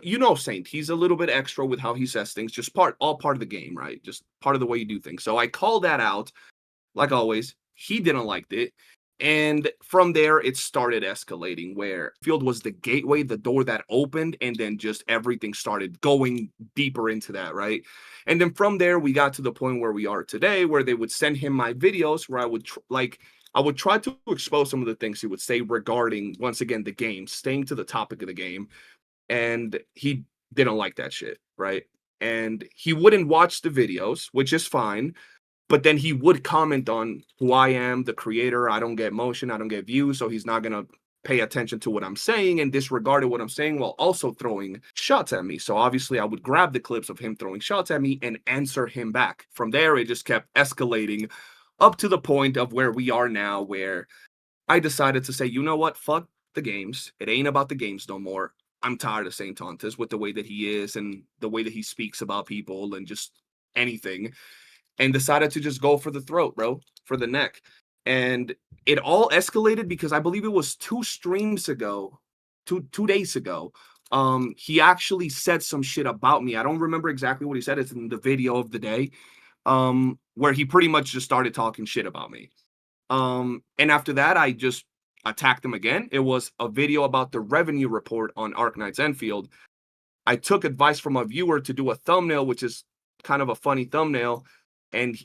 you know, Saint, he's a little bit extra with how he says things, just all part of the game, right? Just part of the way you do things. So I called that out, like always. He didn't like it. And from there, it started escalating where Field was the gateway, the door that opened, and then just everything started going deeper into that, right? And then from there, we got to the point where we are today, where they would send him my videos where I would try to expose some of the things he would say regarding, once again, the game, staying to the topic of the game. And he didn't like that shit, right? And he wouldn't watch the videos, which is fine, but then he would comment on who I am, the creator. I don't get motion, I don't get views, so he's not gonna pay attention to what I'm saying and disregarded what I'm saying while also throwing shots at me. So obviously I would grab the clips of him throwing shots at me and answer him back. From there, it just kept escalating up to the point of where we are now, where I decided to say, you know what, fuck the games. It ain't about the games no more. I'm tired of Saint Tontis with the way that he is and the way that he speaks about people and just anything, and decided to just go for the throat, bro, for the neck. And it all escalated because I believe it was 2 streams ago, 2 days ago. He actually said some shit about me. I don't remember exactly what he said. It's in the video of the day, where he pretty much just started talking shit about me. And after that, I just attacked him again. It was a video about the revenue report on Arknight's Enfield. I took advice from a viewer to do a thumbnail, which is kind of a funny thumbnail. And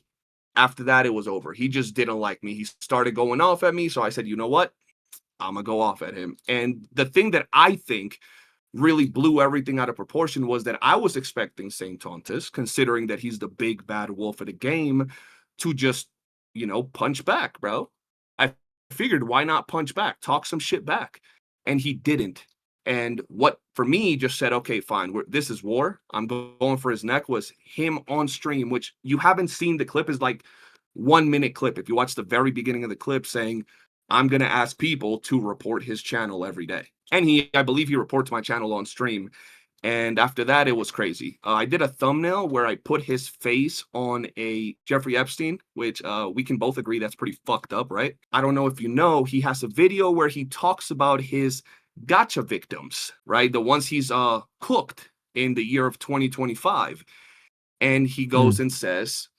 after that, it was over. He just didn't like me. He started going off at me. So I said, you know what? I'm going to go off at him. And the thing that I think really blew everything out of proportion was that I was expecting Saint Tontis, considering that he's the big bad wolf of the game, to just, punch back, bro. I figured, why not punch back? Talk some shit back. And he didn't. And what, for me, just said, okay, fine, this is war. I'm going for his neck, was him on stream, which you haven't seen. The clip is like 1 minute clip. If you watch the very beginning of the clip saying, I'm going to ask people to report his channel every day. And I believe he reports my channel on stream. And after that, it was crazy. I did a thumbnail where I put his face on a Jeffrey Epstein, which we can both agree that's pretty fucked up, right? I don't know if you know, he has a video where he talks about his gotcha victims, right? The ones he's cooked in the year of 2025. And he goes and says,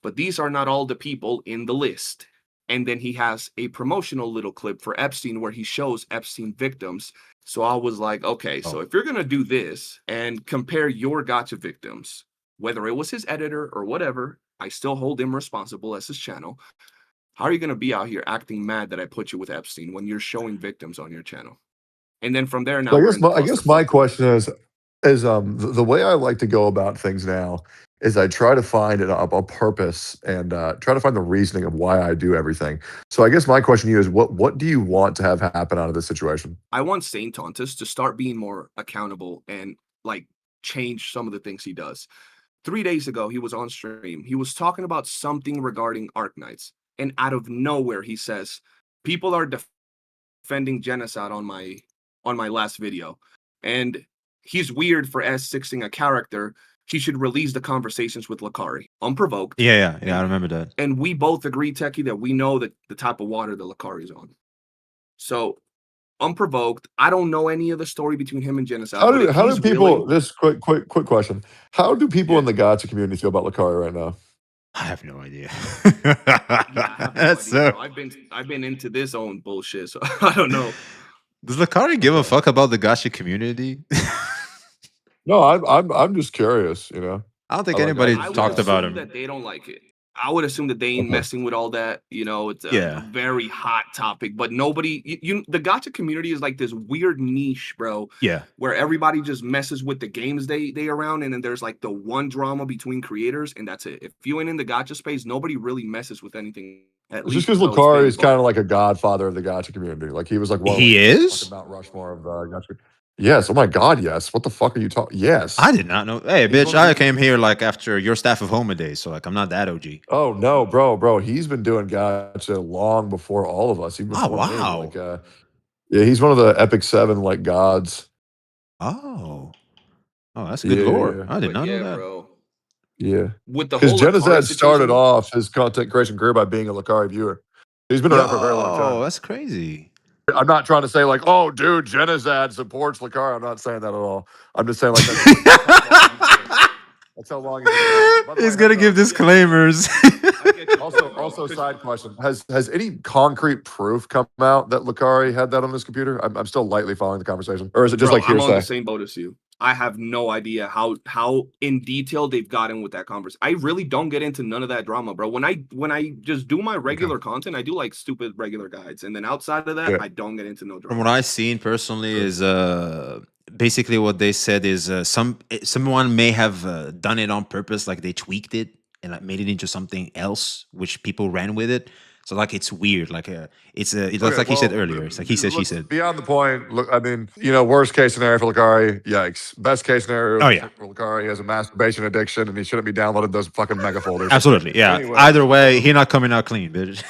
but these are not all the people in the list. And then he has a promotional little clip for Epstein where he shows Epstein victims. So I was like, okay, so if you're going to do this and compare your gotcha victims, whether it was his editor or whatever, I still hold him responsible as his channel. How are you going to be out here acting mad that I put you with Epstein when you're showing victims on your channel? And then from there, now So we're in the I guess my clusterfuck with it. question is the way I like to go about things now is I try to find a purpose and try to find the reasoning of why I do everything. So I guess my question to you is, what do you want to have happen out of this situation? I want Saint Tontis to start being more accountable and like change some of the things he does. 3 days ago, he was on stream. He was talking about something regarding Arknights. And out of nowhere, he says, people are defending genocide on my last video. And he's weird for S6ing a character. He should release the conversations with Lakari, unprovoked. Yeah, I remember that. And we both agree, Techie, that we know that the type of water that Lakari is on. So, unprovoked, I don't know any of the story between him and genocide. How do people? This quick question. How do people in the gotcha community feel about Lakari right now? I have no idea. I have no idea, bro. I've been into this own bullshit, so I don't know. Does Lakari give a fuck about the gacha community? No, I'm just curious. I don't think anybody talked about him. That they don't like it. I would assume that they ain't messing with all that. It's a very hot topic, but nobody. The gacha community is like this weird niche, bro. Yeah, where everybody just messes with the games they around, and then there's like the one drama between creators, and that's it. If you ain't in the gacha space, nobody really messes with anything. It's just because Lakari is kind of like a godfather of the gacha community. Like he was like, he is Mount Rushmore of gacha. Yes. Oh my God. Yes. What the fuck are you talking? Yes. I did not know. Hey, bitch! I came here like after your Staff of Homa days, so like I'm not that OG. Oh no, bro. He's been doing gacha long before all of us. Even before wow. Me. Like, yeah, he's one of the Epic 7 like gods. Oh, that's good lore. I did not know that. Bro. Yeah, with the whole Genocide started off his content creation career by being a Lakari viewer. He's been around for a very long time. Oh, that's crazy. I'm not trying to say like, oh, dude, Genizad supports Lakari. I'm not saying that at all. I'm just saying like that's how long he's been around. By the way, He's gonna give disclaimers. I get you, Also, bro, 'cause- side question: Has any concrete proof come out that Lakari had that on his computer? I'm still lightly following the conversation, or is it just bro, like I'm on the hearsay? same boat as you. I have no idea how in detail they've gotten with that conversation. I really don't get into none of that drama, bro. When I just do my regular content, I do like stupid regular guides, and then outside of that, Yeah. I don't get into no From what drama. I've seen personally is basically what they said is someone may have done it on purpose, like they tweaked it and like made it into something else, which people ran with it. So like it's weird, like it's it looks Okay, like he said well, earlier. It's like he said, she look, said. beyond the point. Look, I mean, worst case scenario for Lakari, yikes. Best case scenario Oh yeah, for Lakari, he has a masturbation addiction and he shouldn't be downloading those fucking mega folders. absolutely, yeah. Anyway, Either way, he not coming out clean, bitch.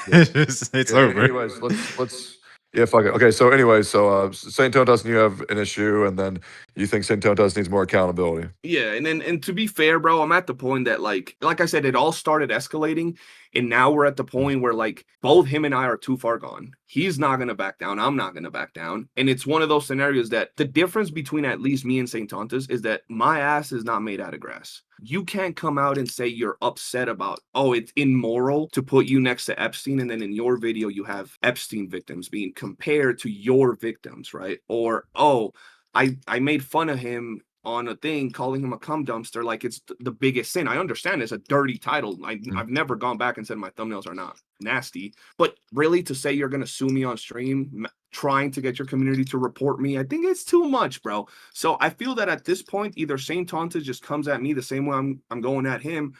It's yeah, over. anyways, let's yeah, fuck it. Okay, so anyways, Saint Totas and you have an issue, and then you think Saint Totas needs more accountability. Yeah, and to be fair, bro, I'm at the point that like I said, it all started escalating, and now we're at the point where like both him and I are too far gone. He's not gonna back down. I'm not gonna back down. And it's one of those scenarios that the difference between at least me and Saint Tontas is that my ass is not made out of grass. You can't come out and say you're upset about, oh, it's immoral to put you next to Epstein, and then in your video you have Epstein victims being compared to your victims, right? Or, oh, I made fun of him on a thing, calling him a cum dumpster, like it's the biggest sin. I understand it's a dirty title. I've never gone back and said my thumbnails are not nasty, but really to say you're gonna sue me on stream, trying to get your community to report me, I think it's too much, bro. So I feel that at this point, either Saint Tonta just comes at me the same way I'm going at him,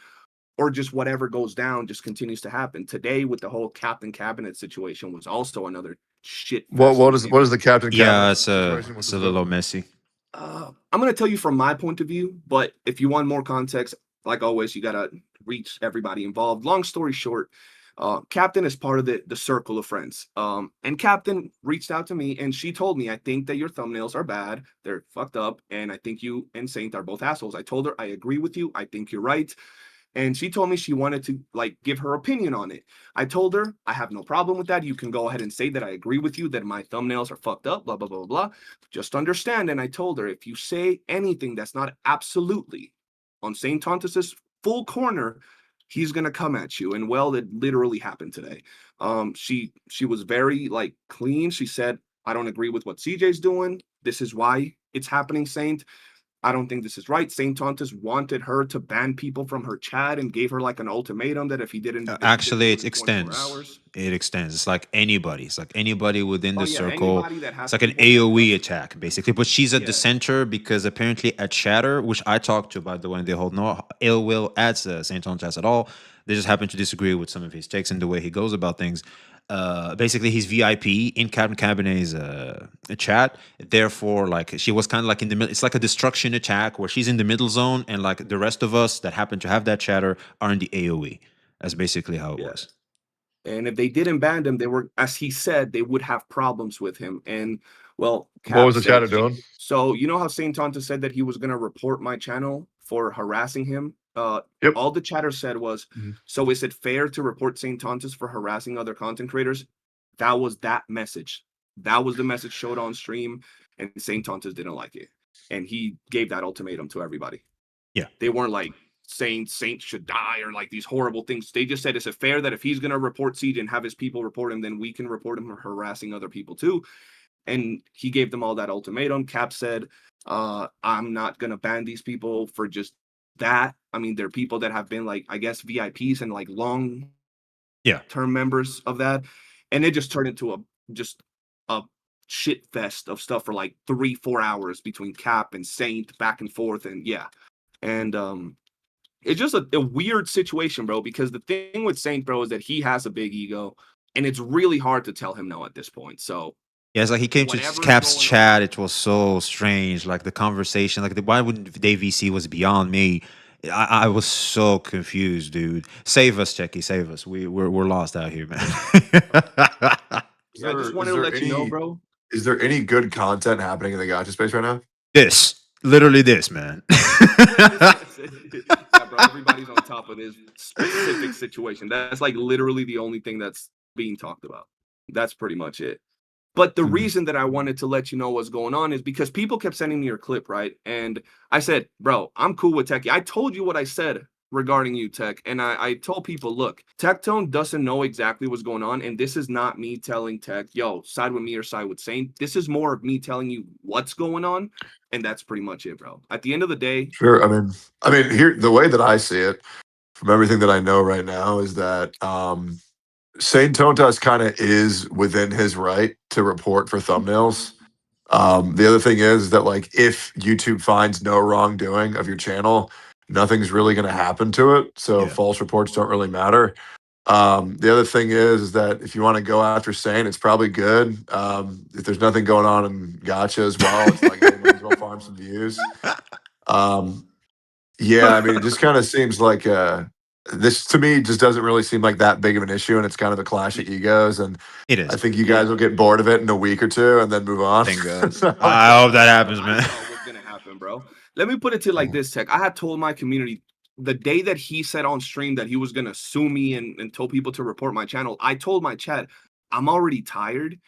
or just whatever goes down just continues to happen. Today with the whole Captain Cabinet situation was also another shit. What is the Captain Yeah, Cabinet it's situation? it's a little messy. I'm gonna tell you from my point of view, but if you want more context, like always, you gotta reach everybody involved. Long story short, Captain is part of the circle of friends. And Captain reached out to me and she told me, I think that your thumbnails are bad, they're fucked up, and I think you and Saint are both assholes. I told her I agree with you, I think you're right. And she told me she wanted to like give her opinion on it. I told her I have no problem with that. You can go ahead and say that I agree with you that my thumbnails are fucked up, blah blah blah blah. Just understand. And I told her if you say anything that's not absolutely on Saint Tontus's full corner, he's gonna come at you. And well, it literally happened today. She was very like clean. She said, I don't agree with what CJ's doing. This is why it's happening, Saint. I don't think this is right. Saint Tontus wanted her to ban people from her chat and gave her like an ultimatum that if he didn't, Actually, it within 24 extends. hours. It extends. It's like anybody. It's like anybody within Oh the yeah, circle. anybody that It's has like an people that AOE trust. attack, basically. But she's a Yeah, dissenter because apparently at Chatter, which I talked to, by the way, and they hold no ill will at Saint Tontas at all. They just happen to disagree with some of his takes and the way he goes about things. Basically, he's VIP in Captain Cabinet's chat. Therefore, like she was kind of like in the middle. It's like a destruction attack where she's in the middle zone, and like the rest of us that happen to have that chatter are in the AOE. That's basically how it yeah. was. And if they didn't ban him, they were, as he said, they would have problems with him. And well, What was Cap the said chatter doing? so. You know how Saint Tonta said that he was going to report my channel for harassing him. Yep. All the chatter said was, Mhm. so is it fair to report Saint Tontas for harassing other content creators? That was that message. That was the message showed on stream, and Saint Tontas didn't like it, and he gave that ultimatum to everybody. Yeah. They weren't like saying Saint should die or like these horrible things. They just said, is it fair that if he's going to report CJ and have his people report him, then we can report him for harassing other people too? And he gave them all that ultimatum. Cap said, I'm not going to ban these people for just that. I mean, they're people that have been like, I guess, VIPs and like long term members of that. And it just turned into a shit fest of stuff for like 3-4 hours between Cap and Saint back and forth. And yeah. And it's just a weird situation, bro, because the thing with Saint, bro, is that he has a big ego and it's really hard to tell him no at this point. So yeah, it's like he came to whatever's Cap's going chat. on- It was so strange. Like the conversation, like why wouldn't Dave VC was beyond me. I was so confused, dude. Save us, Checky. Save us. We're lost out here, man. Yeah, I just wanted to let you know, bro. Is there any good content happening in the gacha space right now? This, literally this, man. Yeah, bro, everybody's on top of this specific situation. That's like literally the only thing that's being talked about. That's pretty much it. But the Mhm. reason that I wanted to let you know what's going on is because people kept sending me your clip, right? And I said, bro, I'm cool with Techie. I told you what I said regarding you, Tech. And I told people, look, Tectone doesn't know exactly what's going on. And this is not me telling Tech, yo, side with me or side with Saint. This is more of me telling you what's going on. And that's pretty much it, bro. At the end of the day, Sure. I mean, here the way that I see it from everything that I know right now is that Saint Tontas kind of is within his right to report for thumbnails. The other thing is that like if YouTube finds no wrongdoing of your channel, nothing's really going to happen to it. So Yeah. false reports don't really matter. The other thing is that if you want to go after Saint, it's probably good. If there's nothing going on in Gotcha as well, it's like, hey, might as well farm some views. Um, yeah, I mean, it just kind of seems like this to me just doesn't really seem like that big of an issue, and it's kind of a clash of egos. And It I is. think you guys will get bored of it in a week or two and then move on. Thank God. So, I hope that that's happens, what I man. thought was gonna happen, bro. Let me put it to you like this, Tech. I had told my community the day that he said on stream that he was gonna sue me and told people to report my channel. I told my chat, I'm already tired.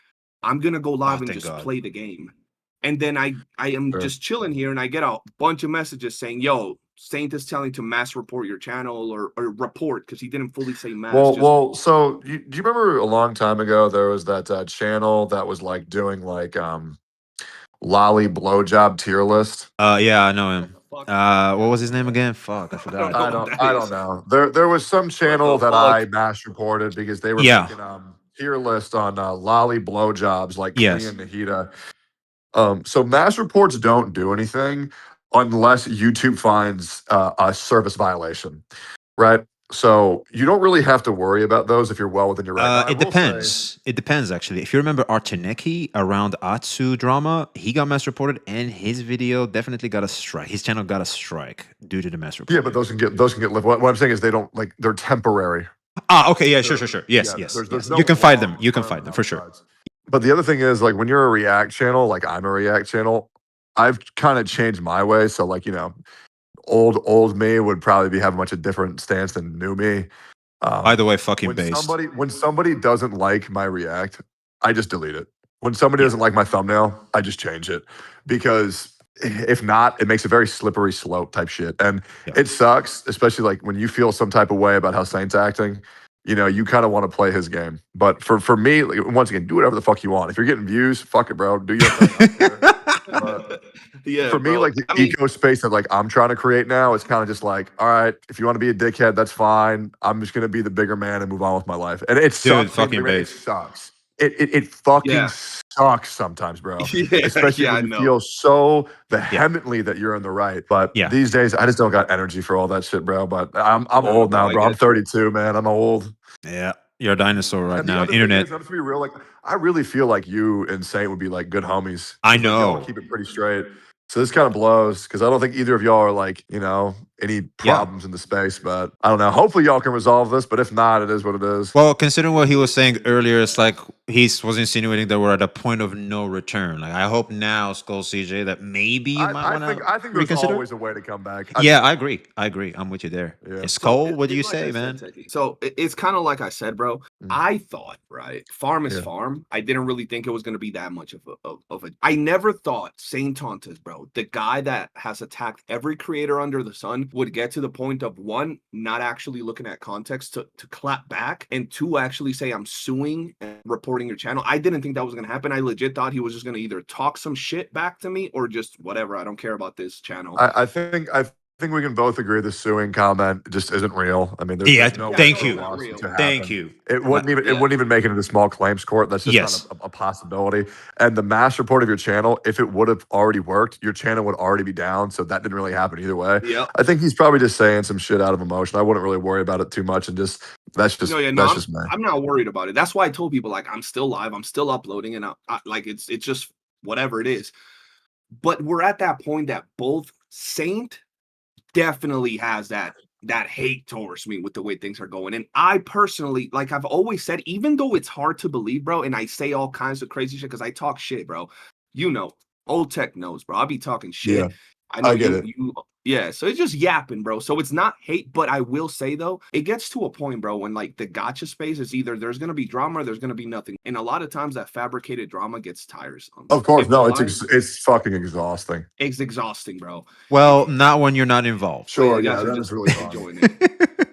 I'm gonna go Oh, live and thank just God. play the game. And then I am Sure. just chilling here and I get a bunch of messages saying, yo, Saint is telling to mass report your channel or report because he didn't fully say mass. Just So do you remember a long time ago there was that channel that was like doing like lolly blowjob tier list? Yeah, I know what him. the fuck? What was his name again? Fuck, I I don't forgot. know what that I don't is. know. There was some What channel the that fuck? I mass reported because they were Yeah. making tier list on lolly blowjobs like Yes. Korean Nahida. So mass reports don't do anything unless YouTube finds a service violation, right? So you don't really have to worry about those if you're well within your right. Now, I It will say, depends. It depends, actually. If you remember Arteneki around Atsu drama, he got mass reported, and his video definitely got a strike. His channel got a strike due to the mass yeah, report. but those can get live. What I'm saying is they don't like they're temporary. Okay. Yeah. Sure. They're Sure. Sure. Yes. yeah. Yes. There's Yes. no You can fight them. long You can term fight them for sure. downsides. But the other thing is like when you're a React channel, like I'm a React channel, I've kind of changed my way. So like old me would probably be having much a different stance than new me. By the way, fucking When based. somebody doesn't like my React, I just delete it. When somebody Yeah. doesn't like my thumbnail, I just change it because if not, it makes a very slippery slope type shit, and Yeah. it sucks, especially like when you feel some type of way about how Saint's acting. You know, you kind of want to play his game, but for me, like, once again, do whatever the fuck you want. If you're getting views, fuck it, bro. Do your thing. I don't care. But Yeah, for me, bro. like the I mean, eco space that like I'm trying to create now, it's kind of just like, all right, if you want to be a dickhead, that's fine. I'm just gonna be the bigger man and move on with my life. And it Dude, sucks being the fucking bigger man. It based. sucks. It fucking yeah. sucks sometimes, bro. Yeah, Especially yeah, when I you know. feel so Yeah. vehemently that you're in the right. But Yeah. these days, I just don't got energy for all that shit, bro. But I'm Nah, old bro, now, I bro. I'm get you. 32, man. I'm old. Yeah. You're a dinosaur right And the now. other thing Internet. is, not to be real, like I really feel like you and Saint would be like good homies I because like y'all know. keep it pretty straight. So this kind of blows because I don't think either of y'all are like any Yeah. problems in the space. But I don't know. Hopefully y'all can resolve this. But if not, it is what it is. Well, considering what he was saying earlier, it's like he was insinuating that we're at a point of no return. Like, I hope now, SkullCJay, that maybe you might want to I think there's reconsider. always a way to come back. I Yeah, do. I agree. I agree. I'm with you there. Yeah. So Skull, what do you it's like I say, said, man? Techie. So it's kind of like I said, bro. Mm. I thought, right, farm is Yeah. farm. I didn't really think it was going to be that much of a. I never thought Saint Tontas, bro, the guy that has attacked every creator under the sun, would get to the point of one, not actually looking at context to clap back, and two, actually say I'm suing and reporting your channel. I didn't think that was going to happen. I legit thought he was just going to either talk some shit back to me or just whatever. I don't care about this channel. I think we can both agree the suing comment just isn't real. I mean, Yeah, there's no Yeah, I way thank know for a it's you. not lawsuit real. to Thank happen. you. It wouldn't even Yeah. make it into small claims court. That's just Yes. not a possibility. And the mass report of your channel, if it would have already worked, your channel would already be down. So that didn't really happen either way. Yep. I think he's probably just saying some shit out of emotion. I wouldn't really worry about it too much and just No, that's just me. I'm not worried about it. That's why I told people like I'm still live, I'm still uploading, and like it's just whatever it is. But we're at that point that both Saint definitely has that hate towards me with the way things are going, and I personally, like I've always said, even though it's hard to believe, bro, and I say all kinds of crazy shit because I talk shit, bro. You know, old Tech knows, bro. I be talking Yeah. shit. I know I get it. yeah, so it's just yapping, bro. So it's not hate, but I will say though, it gets to a point, bro, when like the gotcha space is either there's gonna be drama or there's gonna be nothing. And a lot of times that fabricated drama gets tiresome. Of course, If we're no, lying, it's fucking exhausting. it's exhausting, bro. Well, not when you're not involved. Oh yeah, Sure, you yeah, guys are that just is really fun. enjoying it.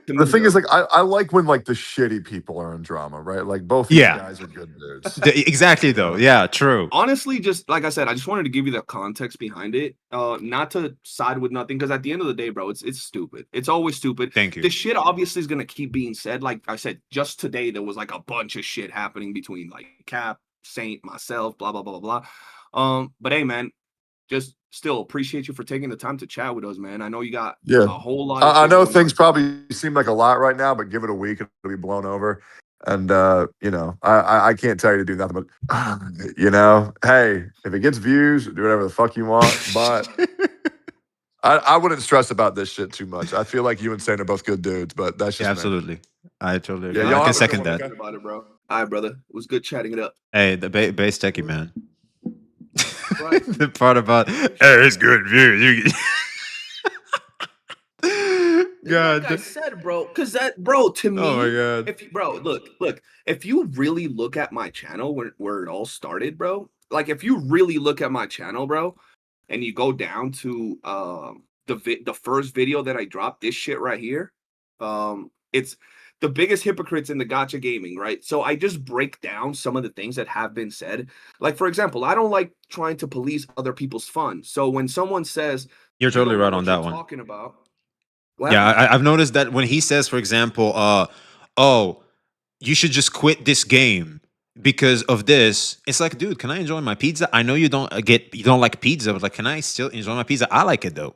To The me thing is, though. like, I like when like the shitty people are in drama, right? Like both these Yeah. guys are good dudes. Exactly though. Yeah, true. Honestly, just like I said, I just wanted to give you the context behind it. Not to side with nothing, because at the end of the day, bro, it's stupid. It's always stupid. Thank you. The shit obviously is gonna keep being said. Like I said, just today there was like a bunch of shit happening between like Cap, Saint, myself, blah blah blah blah blah. But hey, man, just still appreciate you for taking the time to chat with us, man. I know you got Yeah, a whole lot of I shit know going things on. probably seem like a lot right now, but give it a week, it'll be blown over. And you know, I can't tell you to do nothing, but you know, hey, if it gets views, do whatever the fuck you want. But I wouldn't stress about this shit too much. I feel like you and Saint are both good dudes, but that's Yeah, just me. absolutely. I totally Yeah, agree. I y'all can have a good second one, that. okay? About it, bro. All right, brother. It was good chatting it up. Hey, the base techie man. Right. The part about hey, it's good views. God. Like I said, bro, because that, bro, to me, Oh my god. if bro, look, if you really look at my channel where it all started, bro, like if you really look at my channel, bro, and you go down to the first video that I dropped, this shit right here, it's the biggest hypocrites in the gotcha gaming, right? So I just break down some of the things that have been said. Like for example, I don't like trying to police other people's fun. So when someone says You're you totally don't know right what on you're that one. talking about, what Yeah, happened? I've noticed that when he says, for example, oh, you should just quit this game because of this. It's like, dude, can I enjoy my pizza? I know you don't like pizza, but like, can I still enjoy my pizza? I like it though.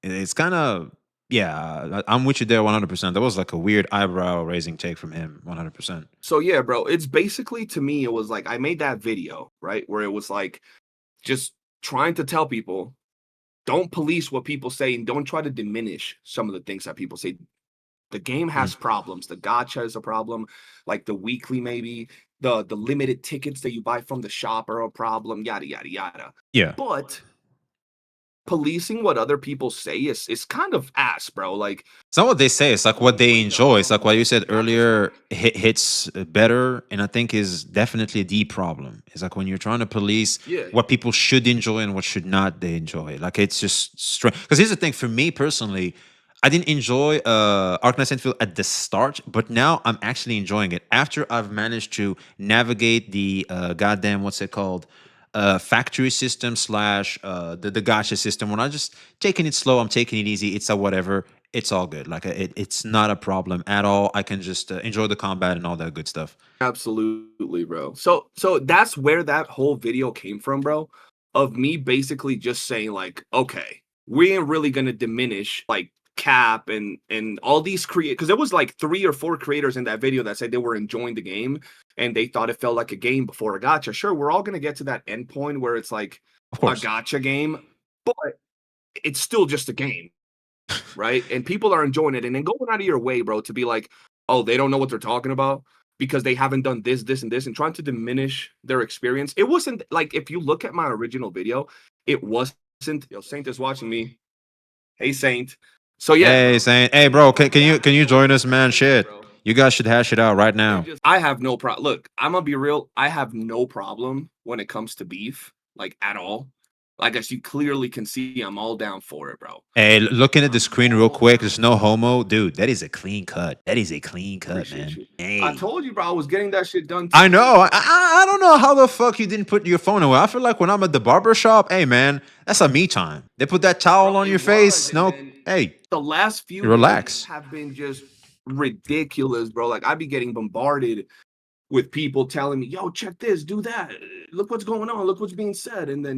It's kind of yeah. I'm with you there 100%. That was like a weird eyebrow raising take from him 100%. So yeah, bro, it's basically to me, it was like I made that video, right? Where it was like just trying to tell people, don't police what people say and don't try to diminish some of the things that people say. The game has problems. The gotcha is a problem, like the weekly, maybe the limited tickets that you buy from the shop are a problem, yada yada yada. Yeah. But policing what other people say is kind of ass, bro. Like It's not what they say. It's like what they enjoy. It's like what you said earlier. Hits better, and I think is definitely the problem. It's like when you're trying to police yeah, what people should enjoy and what should not they enjoy. Like it's just strange. Because here's the thing: for me personally, I didn't enjoy Arknight Centerfield at the start, but now I'm actually enjoying it after I've managed to navigate the goddamn what's it called factory system slash the gacha system. When I'm just taking it slow, I'm taking it easy. It's a whatever. It's all good. Like it's not a problem at all. I can just enjoy the combat and all that good stuff. absolutely, bro. So that's where that whole video came from, bro. Of me basically just saying like, okay, we ain't really gonna diminish like Cap and all these creators, because there was like 3 or 4 creators in that video that said they were enjoying the game and they thought it felt like a game before a gotcha. Sure, we're all gonna get to that end point where it's like Of a course. gotcha game, but it's still just a game, right? And people are enjoying it, and then going out of your way, bro, to be like, oh, they don't know what they're talking about because they haven't done this, this, and this, and trying to diminish their experience. It wasn't like, if you look at my original video, it wasn't. Yo, Saint is watching me. Hey, Saint. So yeah, Hey, bro. saying, hey, bro, can you join us, man? Shit, you guys should hash it out right now. I have no problem. Look, I'm gonna be real. I have no problem when it comes to beef, like at all. Like as you clearly can see, I'm all down for it, bro. Hey, looking at the screen real quick, there's no homo, dude. That is a clean cut. That is a clean cut, Appreciate man. you. Hey, I told you, bro. I was getting that shit done. I know. I don't know how the fuck you didn't put your phone away. I feel like when I'm at the barber shop, hey man, that's a me time. They put that towel on your face. No, hey, The last few relax. days have been just ridiculous, bro. Like I be getting bombarded with people telling me, "Yo, check this, do that. Look what's going on. Look what's being said." And then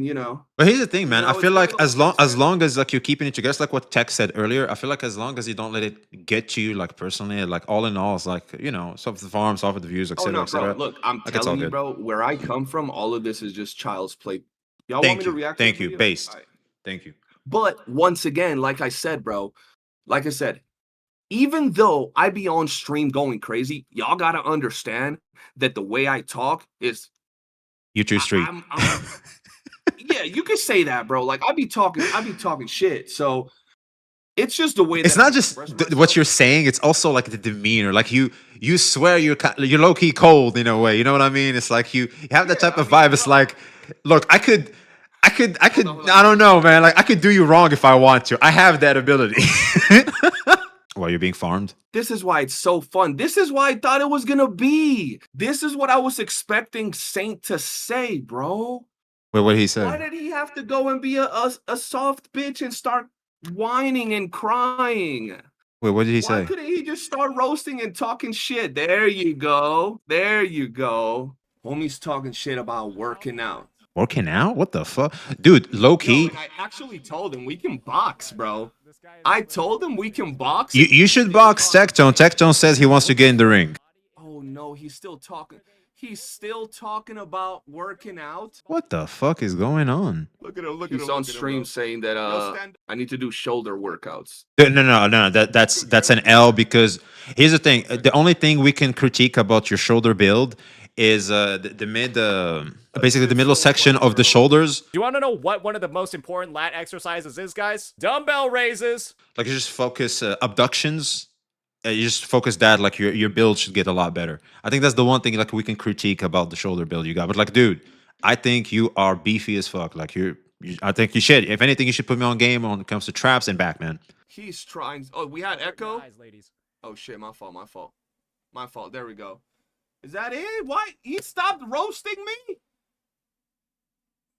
But here's the thing, man. I it's feel one like of those as things, long as like you're keeping it together, it's like what Tech said earlier. I feel like as long as you don't let it get to you, like personally, like all in all, it's like soft the farm, soft the views, oh etc., no, bro. etc. Look, I'm Like it's all telling you, good. bro. Where I come from, all of this is just child's play. Y'all want Thank me to you, react to thank the you, video? based. All right. Thank you. But once again, like I said, bro, like I said, even though I be on stream going crazy, y'all gotta understand that the way I talk is You too street. I'm Yeah, you could say that, bro. Like I be talking shit. So it's just the way It's that I not just express what myself. you're saying. It's also like the demeanor. Like you swear you're low key cold in a way. You know what I mean? It's like you have that Yeah, type I of mean, vibe. It's bro. like, look, I could. Hold on, hold I on. don't know, man. Like I could do you wrong if I want to. I have that ability. While you're being farmed. This is why it's so fun. This is why I thought it was gonna be. This is what I was expecting Saint to say, bro. Wait, what did he Why say? did he have to go and be a soft bitch and start whining and crying? Wait, what did he Why say? couldn't he just start roasting and talking shit? There you go. There you go. Homie's talking shit about working out. Working out? What the fuck, dude? Low Yo, key. and I actually told him we can box, bro. I told him we can box. You should box Tectone. Tectone says he wants to get in the ring. Oh no, he's still talking. He's still talking about working out. What the fuck is going on? Look at him. Look at him. He's on stream saying that I need to do shoulder workouts. No. That's an L because here's the thing. The only thing we can critique about your shoulder build is the mid, basically the middle section of the shoulders. Do you want to know what one of the most important lat exercises is, guys? Dumbbell raises. Like you just focus abductions. You just focus that, like your build should get a lot better. I think that's the one thing like we can critique about the shoulder build you got. But like, dude, I think you are beefy as fuck. Like I think you should. If anything, you should put me on game when it comes to traps and back, man. He's trying. Oh, we had echo. Guys, ladies. Oh shit, my fault. My fault. My fault. There we go. Is that it? Why he stopped roasting me?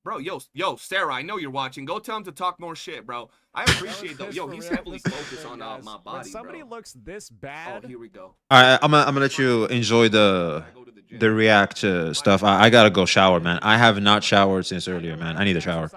Bro, yo, Sarah, I know you're watching. Go tell him to talk more shit, bro. I appreciate though. Yo, he's heavily focused on my When body, somebody bro. looks this bad, Oh, here we go. All right, I'm gonna let you enjoy the React stuff. I gotta go shower, man. I have not showered since earlier, man. I need a shower.